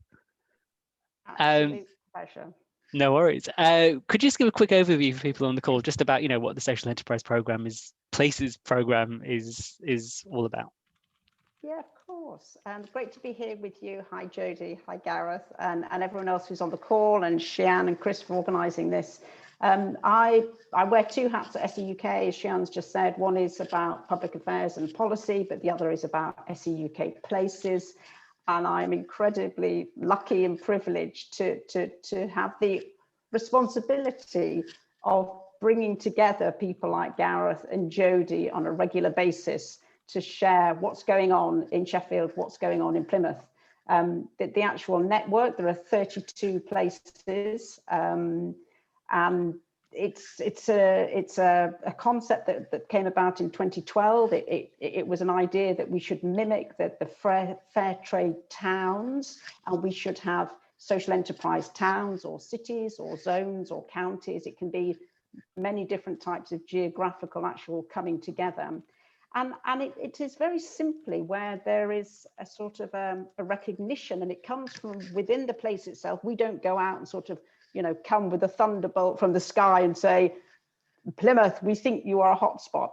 Absolute pleasure. No worries. Could you just give a quick overview for people on the call, just about what the Social Enterprise Places programme is all about? Yeah, of course. And great to be here with you. Hi, Jodie. Hi, Gareth, and everyone else who's on the call, and Shian and Chris for organising this. I wear two hats at SE UK, as Shian's just said. One is about public affairs and policy, but the other is about SE UK Places. And I'm incredibly lucky and privileged to have the responsibility of bringing together people like Gareth and Jodie on a regular basis to share what's going on in Sheffield, what's going on in Plymouth. The actual network, there are 32 places, and it's a concept that came about in 2012. It was an idea that we should mimic the fair trade towns, and we should have social enterprise towns or cities or zones or counties. It can be many different types of geographical actual coming together. And it is very simply where there is a sort of a recognition, and it comes from within the place itself. We don't go out and sort of, come with a thunderbolt from the sky and say, Plymouth, we think you are a hotspot.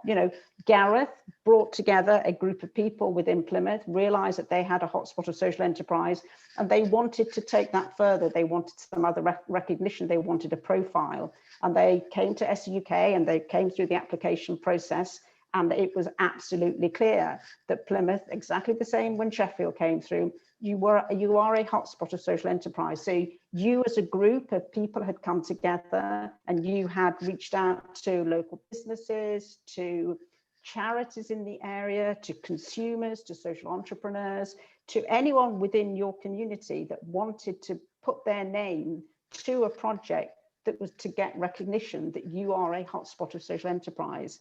Gareth brought together a group of people within Plymouth, realized that they had a hotspot of social enterprise, and they wanted to take that further. They wanted some other recognition. They wanted a profile, and they came to SE UK, and they came through the application process. And it was absolutely clear that Plymouth, exactly the same when Sheffield came through, you are a hotspot of social enterprise. So you as a group of people had come together, and you had reached out to local businesses, to charities in the area, to consumers, to social entrepreneurs, to anyone within your community that wanted to put their name to a project that was to get recognition that you are a hotspot of social enterprise.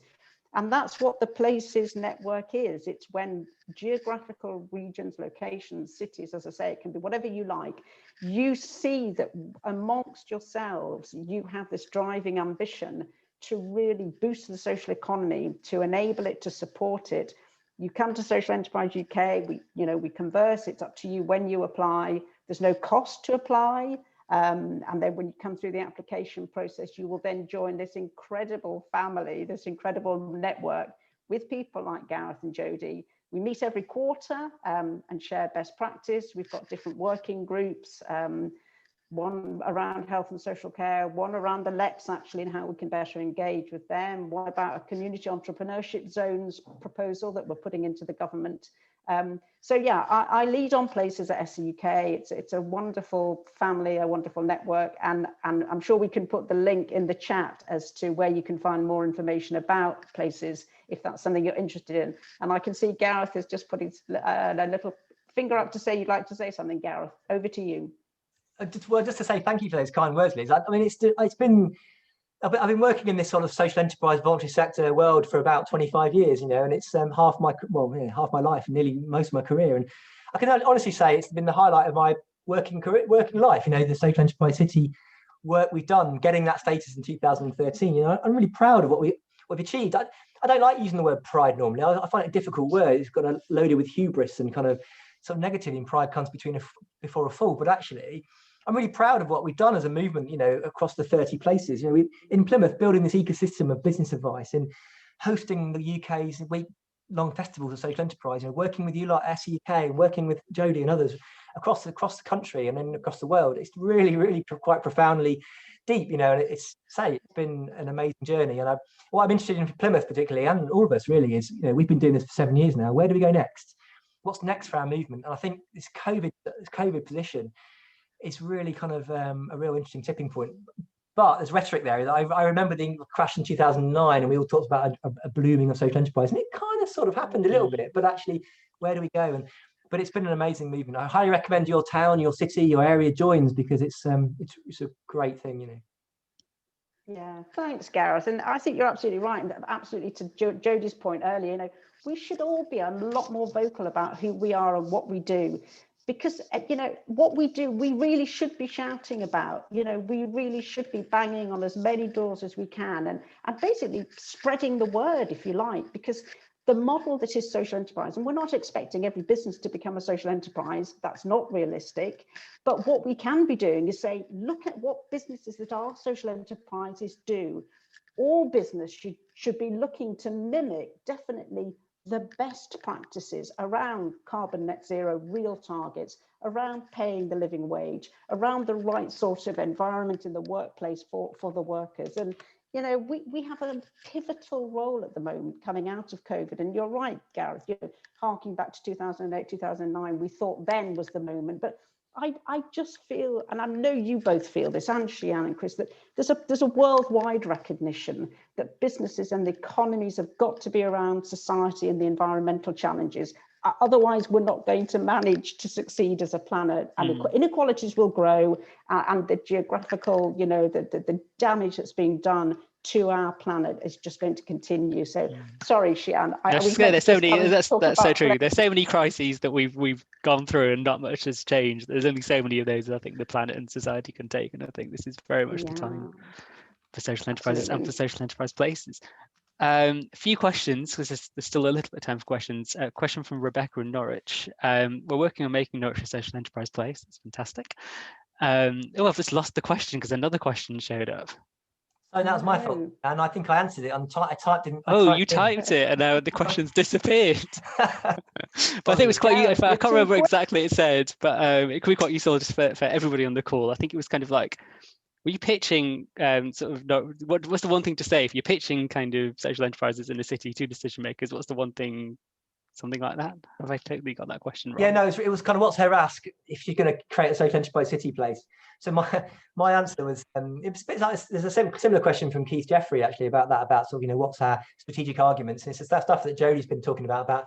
And that's what the Places network is. It's when geographical regions, locations, cities, as I say, it can be whatever you like. You see that amongst yourselves, you have this driving ambition to really boost the social economy, to enable it, to support it. You come to Social Enterprise UK, we converse, it's up to you when you apply. There's no cost to apply. And then when you come through the application process, you will then join this incredible family, this incredible network with people like Gareth and Jodie. We meet every quarter and share best practice. We've got different working groups, one around health and social care, one around the LEPs actually, and how we can better engage with them, one about a community entrepreneurship zones proposal that we're putting into the government So yeah, I lead on places at SEUK. It's a wonderful family, a wonderful network, and I'm sure we can put the link in the chat as to where you can find more information about places if that's something you're interested in. And I can see Gareth is just putting a little finger up to say you'd like to say something. Gareth, over to you. Just to say thank you for those kind words, Liz. I mean, I've been working in this sort of social enterprise voluntary sector world for about 25 years, and it's half my life, nearly most of my career. And I can honestly say it's been the highlight of my working life, the social enterprise city work we've done, getting that status in 2013. I'm really proud of what we've achieved. I don't like using the word pride normally. I find it a difficult word. It's got loaded with hubris and kind of sort of negative, in pride comes before a fall. But actually, I'm really proud of what we've done as a movement, across the 30 places. We in Plymouth, building this ecosystem of business advice and hosting the UK's week-long festivals of social enterprise, working with you like SEUK, working with Jodie and others across the country and then across the world. It's really, really quite profoundly deep, and it's been an amazing journey. And what I'm interested in for Plymouth particularly, and all of us really, is, we've been doing this for 7 years now. Where do we go next? What's next for our movement? And I think this COVID position, it's really kind of a real interesting tipping point. But there's rhetoric there. I remember the crash in 2009, and we all talked about a blooming of social enterprise, and it kind of sort of happened a little bit. But actually, where do we go? But it's been an amazing movement. I highly recommend your town, your city, your area joins, because it's a great thing, Yeah, thanks, Gareth. And I think you're absolutely right. And absolutely to Jodie's point earlier, we should all be a lot more vocal about who we are and what we do. Because, what we do, we really should be shouting about, we really should be banging on as many doors as we can and basically spreading the word, if you like, because the model that is social enterprise, and we're not expecting every business to become a social enterprise, that's not realistic. But what we can be doing is say, look at what businesses that are social enterprises do. All business should be looking to mimic, definitely, the best practices around carbon net zero real targets, around paying the living wage, around the right sort of environment in the workplace for the workers. And we have a pivotal role at the moment coming out of COVID. And you're right, Gareth, harking back to 2008, 2009, we thought then was the moment. But I just feel, and I know you both feel this, and Shian and Chris, that there's a worldwide recognition that businesses and the economies have got to be around society and the environmental challenges. Otherwise, we're not going to manage to succeed as a planet, and inequalities will grow, and the geographical, the damage that's being done to our planet is just going to continue. So sorry, Shian. There's so many. That's so true. There's so many crises that we've gone through, and not much has changed. There's only so many of those I think the planet and society can take, and I think this is very much the time for social enterprises and for social enterprise places. A few questions, because there's still a little bit of time for questions. A question from Rebecca in Norwich. We're working on making Norwich a social enterprise place. It's fantastic. I've just lost the question because another question showed up. Oh, that was my fault, and I think I answered it. I typed in. You typed it, and now the question's disappeared. But I think it was quite. I can't remember exactly what it said, but it could be quite useful just for everybody on the call. I think it was kind of like, were you pitching what's the one thing to say if you're pitching kind of social enterprises in the city to decision makers? What's the one thing? Something like that. Have I totally got that question wrong? Yeah, no, it was kind of what's her ask if you're going to create a social enterprise city place. So my answer was it's a bit like, there's a similar question from Keith Jeffrey actually about sort of what's our strategic arguments, and it's that stuff that Jodie's been talking about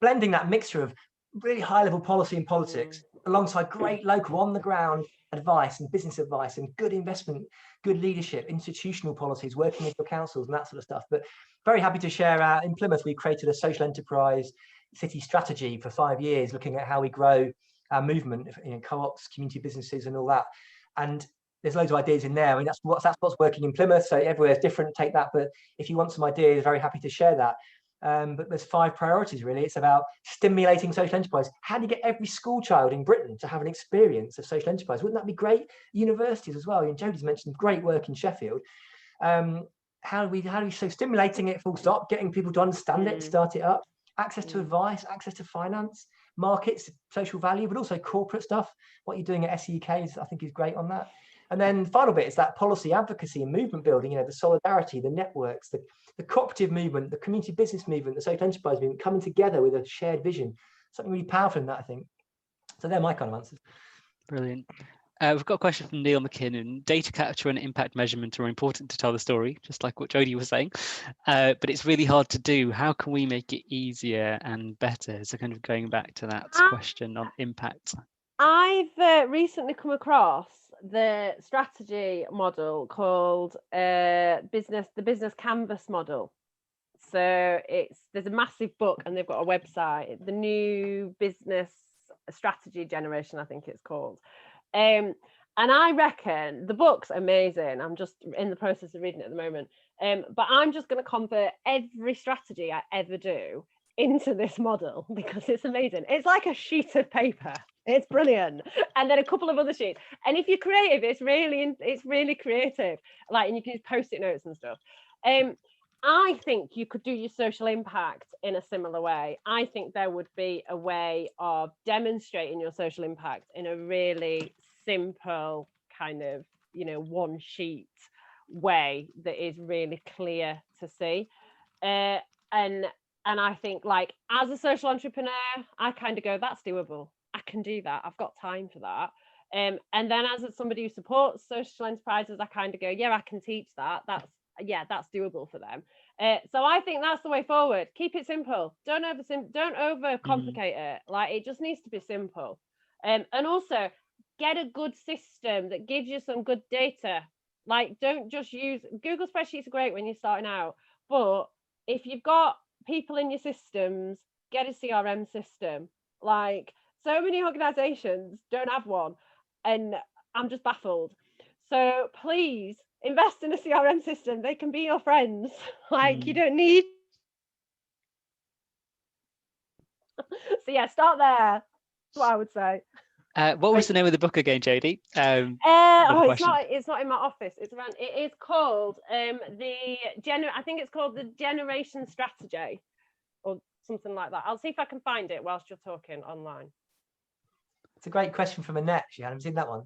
blending that mixture of really high level policy and politics alongside great local on the ground advice and business advice and good investment, good leadership, institutional policies, working with your councils and that sort of stuff. But very happy to share in Plymouth, we created a social enterprise city strategy for 5 years, looking at how we grow our movement, co-ops, community businesses and all that. And there's loads of ideas in there. I mean, that's what's working in Plymouth. So everywhere's different, take that. But if you want some ideas, very happy to share that. But there's 5 priorities, really. It's about stimulating social enterprise. How do you get every school child in Britain to have an experience of social enterprise? Wouldn't that be great? Universities as well. Jodie's mentioned great work in Sheffield. How do we so stimulating it full stop, getting people to understand it, start it up, access to advice, access to finance, markets, social value, but also corporate stuff. What you're doing at SEUK I think is great on that. And then the final bit is that policy advocacy and movement building, the solidarity, the networks, the cooperative movement, the community business movement, the social enterprise movement coming together with a shared vision. something really powerful in that, I think. So they're my kind of answers. Brilliant. We've got a question from Neil McKinnon. Data capture and impact measurement are important to tell the story, just like what Jodie was saying, but it's really hard to do. How can we make it easier and better? So kind of going back to that question on impact. I've recently come across the strategy model called the business canvas model. So there's a massive book and they've got a website, the new business strategy generation, I think it's called. And I reckon the book's amazing. I'm just in the process of reading it at the moment. But I'm just going to convert every strategy I ever do into this model because it's amazing. It's like a sheet of paper. It's brilliant. And then a couple of other sheets. And if you're creative, it's really creative. Like, and you can use post-it notes and stuff. I think you could do your social impact in a similar way. I think there would be a way of demonstrating your social impact in a really simple kind of, one sheet way that is really clear to see. And I think, like, as a social entrepreneur, I kind of go, that's doable. I can do that. I've got time for that. And then as somebody who supports social enterprises, I kind of go, yeah, I can teach that. That's doable for them. So I think that's the way forward. Keep it simple. Don't overcomplicate it. Like, it just needs to be simple. And also get a good system that gives you some good data. Like, don't just use Google spreadsheets are great when you're starting out, but if you've got people in your systems, get a CRM system. Like, so many organizations don't have one, and I'm just baffled. So please invest in a CRM system. They can be your friends. Like, you don't need. So yeah, start there. That's what I would say. What was the name of the book again, Jodie? It's not in my office. It's around. It is called I think it's called the Generation Strategy, or something like that. I'll see if I can find it whilst you're talking online. It's a great question from Annette. She hadn't seen that one.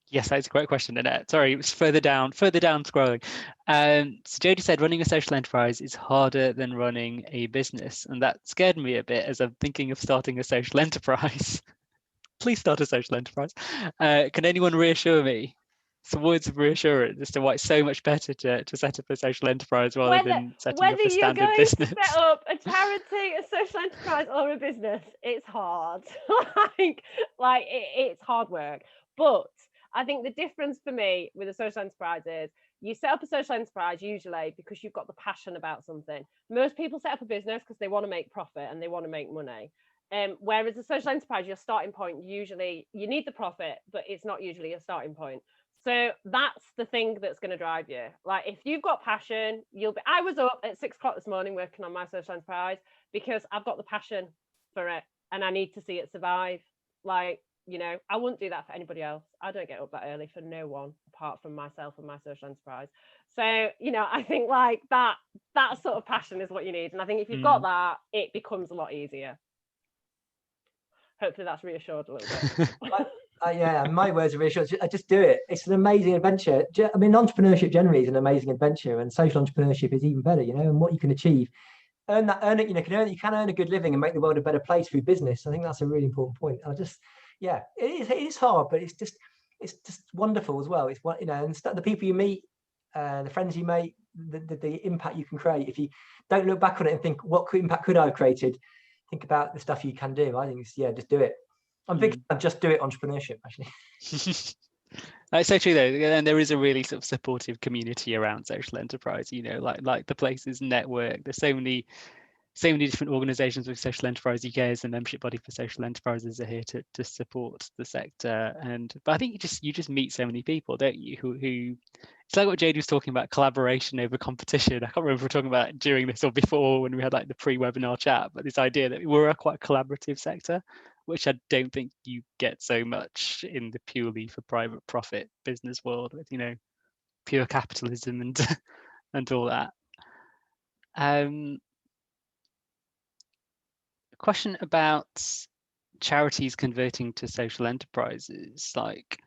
Yes, that's a great question, Annette. Sorry, it was further down scrolling. So Jodie said running a social enterprise is harder than running a business. And that scared me a bit as I'm thinking of starting a social enterprise. Please start a social enterprise. Can anyone reassure me? Some words of reassurance as to why it's so much better to set up a social enterprise rather than setting up a standard business. To set up a charity, a social enterprise, or a business, it's hard. It's hard work. But I think the difference for me with a social enterprise is you set up a social enterprise usually because you've got the passion about something. Most people set up a business because they want to make profit and they want to make money. Whereas a social enterprise, your starting point, usually you need the profit, but it's not usually your starting point. So that's the thing that's going to drive you. Like, if you've got passion, I was up at 6 o'clock this morning working on my social enterprise because I've got the passion for it and I need to see it survive. Like, I wouldn't do that for anybody else. I don't get up that early for no one apart from myself and my social enterprise. So, I think like that sort of passion is what you need. And I think if you've got that, it becomes a lot easier. Hopefully that's reassured a little bit. Yeah, my words of reassurance. Just do it. It's an amazing adventure. I mean, entrepreneurship generally is an amazing adventure, and social entrepreneurship is even better. And what you can achieve, earn it. You can earn a good living and make the world a better place through business. I think that's a really important point. It is hard, but it's just wonderful as well. It's what and the people you meet, the friends you make, the impact you can create. If you don't look back on it and think, what impact could I have created? Think about the stuff you can do. I think it's just do it. I'm big fan of just do it entrepreneurship, actually. It's so true though, and there is a really sort of supportive community around social enterprise. Like the Places network. There's so many different organisations with social enterprise. UK as a membership body for social enterprises are here to support the sector. But I think you just meet so many people, don't you? Who it's like what Jade was talking about, collaboration over competition. I can't remember if we're talking about during this or before when we had like the pre-webinar chat, but this idea that we're a quite collaborative sector, which I don't think you get so much in the purely for private profit business world with pure capitalism and all that. Question about charities converting to social enterprises. Like,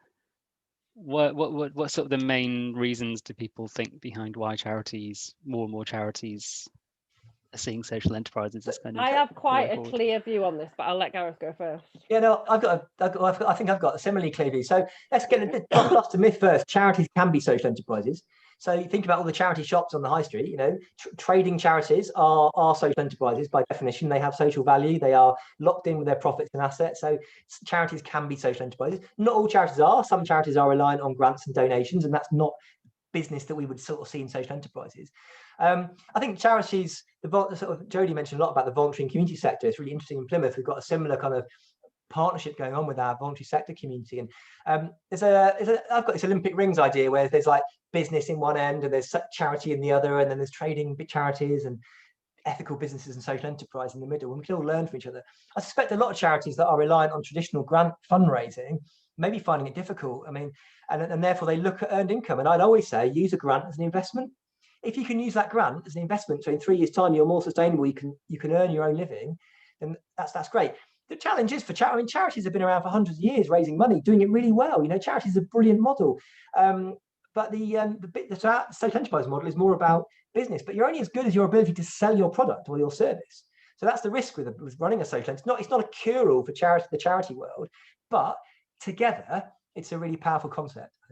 what sort of the main reasons do people think behind why more and more charities are seeing social enterprises as kind of? I have quite a clear view on this, but I'll let Gareth go first. Yeah, no, I think I've got a similarly clear view. So let's get a bust a myth first. Charities can be social enterprises. So you think about all the charity shops on the high street, you know, trading charities are social enterprises by definition. They have social value. They are locked in with their profits and assets. So charities can be social enterprises. Not all charities are. Some charities are reliant on grants and donations, and that's not business that we would sort of see in social enterprises. I think charities, sort of Jodie mentioned a lot about the voluntary and community sector. It's really interesting in Plymouth. We've got a similar kind of partnership going on with our voluntary sector community, and I've got this Olympic rings idea where there's like business in one end and there's charity in the other, and then there's trading big charities and ethical businesses and social enterprise in the middle, and we can all learn from each other. I suspect a lot of charities that are reliant on traditional grant fundraising may be finding it difficult. I mean, and therefore they look at earned income, and I'd always say use a grant as an investment. If you can use that grant as an investment, so in 3 years' time you're more sustainable, you can earn your own living, then that's great. The challenge is for charities have been around for hundreds of years, raising money, doing it really well. You know, charities are a brilliant model, but the social enterprise model is more about business. But you're only as good as your ability to sell your product or your service. So that's the risk with running a social enterprise. It's not a cure-all for the charity world, but together it's a really powerful concept, I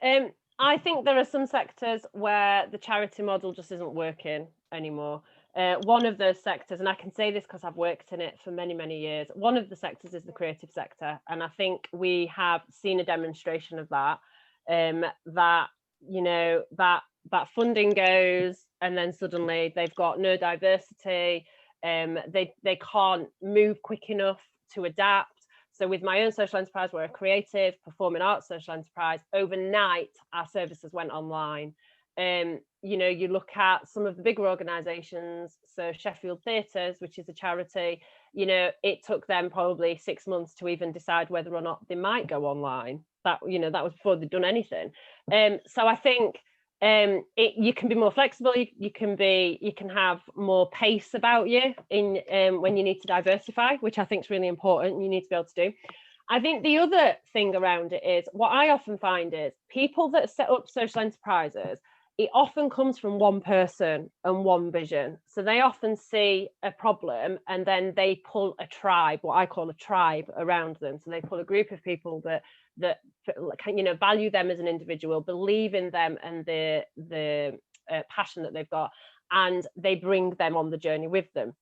think. I think there are some sectors where the charity model just isn't working anymore. One of those sectors, and I can say this because I've worked in it for many, many years, one of the sectors is the creative sector. And I think we have seen a demonstration of that, that, you know, that funding goes and then suddenly they've got no diversity. They can't move quick enough to adapt. So with my own social enterprise, we're a creative performing arts social enterprise. Overnight, our services went online. You know, you look at some of the bigger organisations, so Sheffield Theatres, which is a charity, you know, it took them probably 6 months to even decide whether or not they might go online. That, you know, that was before they'd done anything. So I think you can be more flexible. You can have more pace about you in when you need to diversify, which I think is really important. You need to be able to do. I think the other thing around it is what I often find is people that set up social enterprises, it often comes from one person and one vision. So they often see a problem and then they pull a tribe, what I call a tribe, around them. So they pull a group of people that you know, value them as an individual, believe in them and the passion that they've got, and they bring them on the journey with them.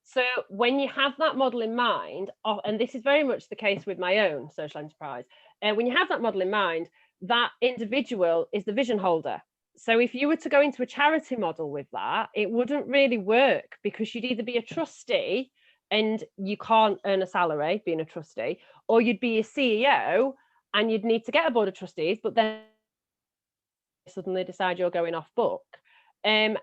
So when you have that model in mind, and this is very much the case with my own social enterprise, when you have that model in mind, that individual is the vision holder. So if you were to go into a charity model with that, it wouldn't really work, because you'd either be a trustee and you can't earn a salary being a trustee, or you'd be a CEO and you'd need to get a board of trustees, but then suddenly decide you're going off book. And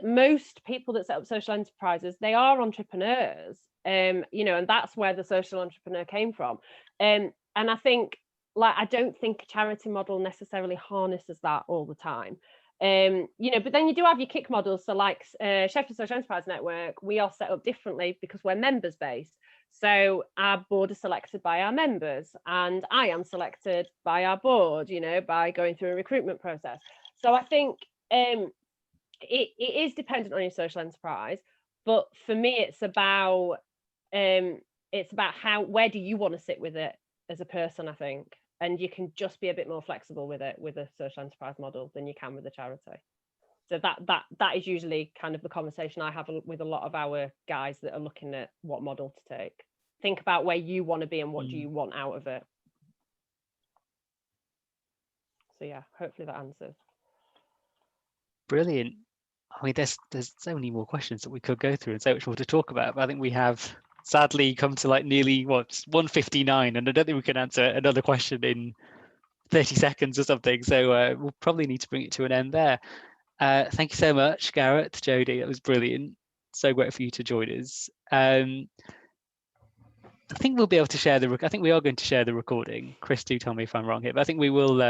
most people that set up social enterprises, they are entrepreneurs, you know, and that's where the social entrepreneur came from. And I think, like, I don't think a charity model necessarily harnesses that all the time. You know, but then you do have your kick models. So like Sheffield Social Enterprise Network, we are set up differently because we're members based. So our board is selected by our members, and I am selected by our board, you know, by going through a recruitment process. So I think it is dependent on your social enterprise, but for me, it's about where do you want to sit with it as a person, I think. And you can just be a bit more flexible with it with a social enterprise model than you can with a charity. So that is usually kind of the conversation I have with a lot of our guys that are looking at what model to take. Think about where you want to be and what do you want out of it. So yeah, hopefully that answers. Brilliant. I mean, there's so many more questions that we could go through and so much more to talk about, but I think we have sadly come to like nearly 1:59, and I don't think we can answer another question in 30 seconds or something, so we'll probably need to bring it to an end there. Thank you so much, Gareth, Jodie, that was brilliant. So great for you to join us. I think we'll be able to share I think we are going to share the recording. Chris, do tell me if I'm wrong here, but I think we will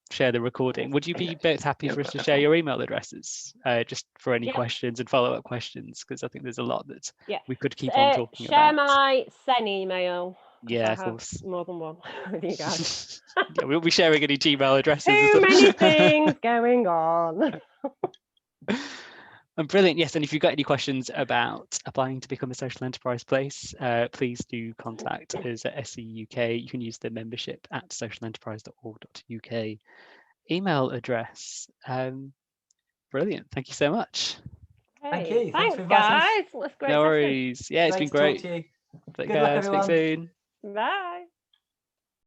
share the recording. Would you be both happy for us to share your email addresses just for any questions and follow-up questions? Because I think there's a lot that we could keep on talking share about. my Sen email. Yeah, I of have course. more than one with you guys. Yeah, we'll be sharing any Gmail addresses. Too many things going on. And brilliant. Yes, and if you've got any questions about applying to become a social enterprise place, please do contact us at SE UK. You can use the membership at socialenterprise.org.uk email address. Brilliant. Thank you so much. Thank you. Thanks for Thanks, inviting us. guys. That's a great No session. worries. Yeah, it's been to talk great. to you. Take Good luck, care. Speak everyone. soon. Bye.